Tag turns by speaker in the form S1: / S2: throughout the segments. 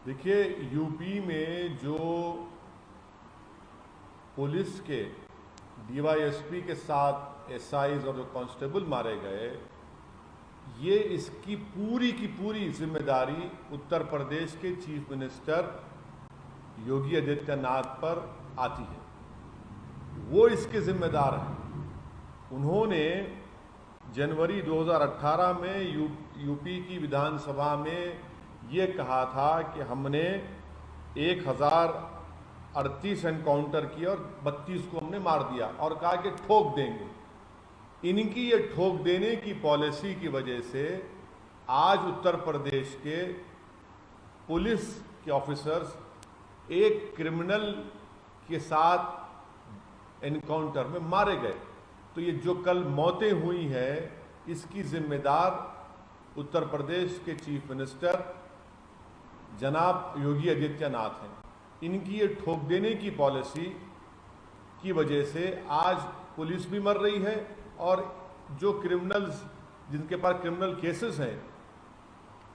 S1: देखिए, यूपी में जो पुलिस के डीवाईएसपी के साथ एसआईज और जो कांस्टेबल मारे गए, ये इसकी की पूरी जिम्मेदारी उत्तर प्रदेश के चीफ मिनिस्टर योगी आदित्यनाथ पर आती है। वो इसके जिम्मेदार हैं। उन्होंने जनवरी 2018 में यूपी की विधानसभा में ये कहा था कि हमने 1038 एनकाउंटर किए और 32 को हमने मार दिया, और कहा कि ठोक देंगे। इनकी ये ठोक देने की पॉलिसी की वजह से आज उत्तर प्रदेश के पुलिस के ऑफिसर्स एक क्रिमिनल के साथ एनकाउंटर में मारे गए। तो ये जो कल मौतें हुई हैं, इसकी जिम्मेदार उत्तर प्रदेश के चीफ मिनिस्टर जनाब योगी आदित्यनाथ हैं। इनकी ये ठोक देने की पॉलिसी की वजह से आज पुलिस भी मर रही है, और जो क्रिमिनल्स जिनके पास क्रिमिनल केसेस हैं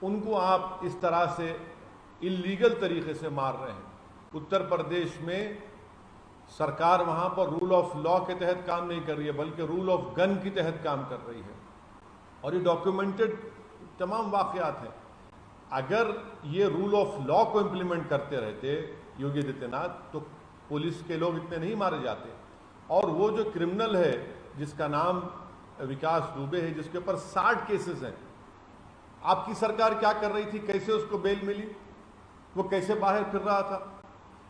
S1: उनको आप इस तरह से इल्लीगल तरीके से मार रहे हैं। उत्तर प्रदेश में सरकार वहाँ पर रूल ऑफ लॉ के तहत काम नहीं कर रही है, बल्कि रूल ऑफ गन के तहत काम कर रही है, और ये डॉक्यूमेंटेड तमाम वाक़यात हैं। अगर ये रूल ऑफ लॉ को इम्प्लीमेंट करते रहते योगी आदित्यनाथ, तो पुलिस के लोग इतने नहीं मारे जाते। और वो जो क्रिमिनल है जिसका नाम विकास दुबे है, जिसके ऊपर 60 केसेस हैं, आपकी सरकार क्या कर रही थी? कैसे उसको बेल मिली? वो कैसे बाहर फिर रहा था?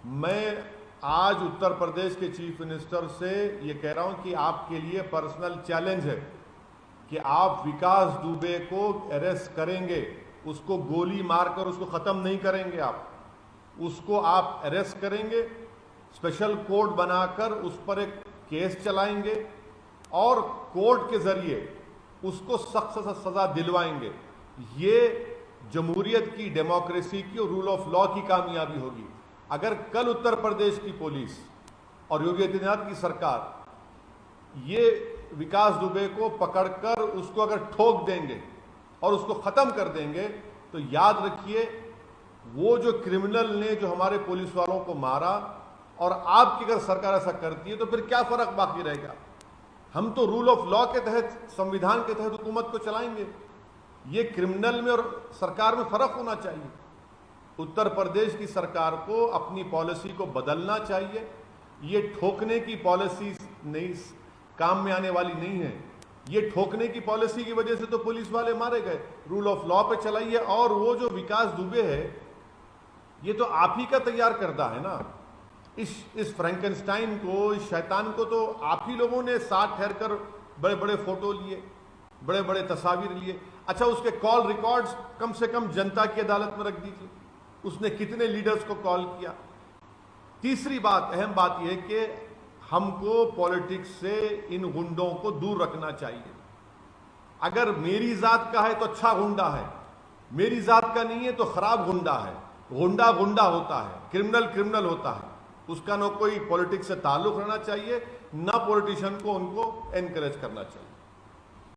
S1: मैं आज उत्तर प्रदेश के चीफ मिनिस्टर से ये कह रहा हूँ कि आपके लिए पर्सनल चैलेंज है कि आप विकास दुबे को अरेस्ट करेंगे, उसको गोली मारकर उसको ख़त्म नहीं करेंगे। आप उसको आप अरेस्ट करेंगे, स्पेशल कोर्ट बनाकर उस पर एक केस चलाएंगे और कोर्ट के जरिए उसको सख्त सजा दिलवाएंगे। ये जमहूरियत की, डेमोक्रेसी की और रूल ऑफ लॉ की कामयाबी होगी। अगर कल उत्तर प्रदेश की पुलिस और योगी आदित्यनाथ की सरकार ये विकास दुबे को पकड़कर उसको अगर ठोक देंगे और उसको ख़त्म कर देंगे, तो याद रखिए वो जो क्रिमिनल ने जो हमारे पुलिस वालों को मारा, और आपकी अगर सरकार ऐसा करती है, तो फिर क्या फ़र्क बाकी रहेगा? हम तो रूल ऑफ लॉ के तहत, संविधान के तहत हुकूमत को चलाएंगे। ये क्रिमिनल में और सरकार में फ़र्क होना चाहिए। उत्तर प्रदेश की सरकार को अपनी पॉलिसी को बदलना चाहिए। ये ठोकने की पॉलिसी नहीं, काम में आने वाली नहीं है। ये ठोकने की पॉलिसी की वजह से तो पुलिस वाले मारे गए। रूल ऑफ लॉ पे चलाइए। और वो जो विकास दुबे है, ये तो आप ही का तैयार करदा है ना। इस फ्रैंकेनस्टाइन को, इस शैतान को तो आप ही लोगों ने साथ ठहर कर बड़े बड़े फोटो लिए, बड़े बड़े तस्वीर लिए। अच्छा, उसके कॉल रिकॉर्ड्स कम से कम जनता की अदालत में रख दीजिए। उसने कितने लीडर्स को कॉल किया। तीसरी बात, अहम बात यह कि हमको पॉलिटिक्स से इन गुंडों को दूर रखना चाहिए। अगर मेरी जात का है तो अच्छा गुंडा है, मेरी जात का नहीं है तो खराब गुंडा है। गुंडा गुंडा होता है, क्रिमिनल क्रिमिनल होता है। उसका न कोई पॉलिटिक्स से ताल्लुक रहना चाहिए, ना पॉलिटिशियन को उनको एनकरेज करना चाहिए।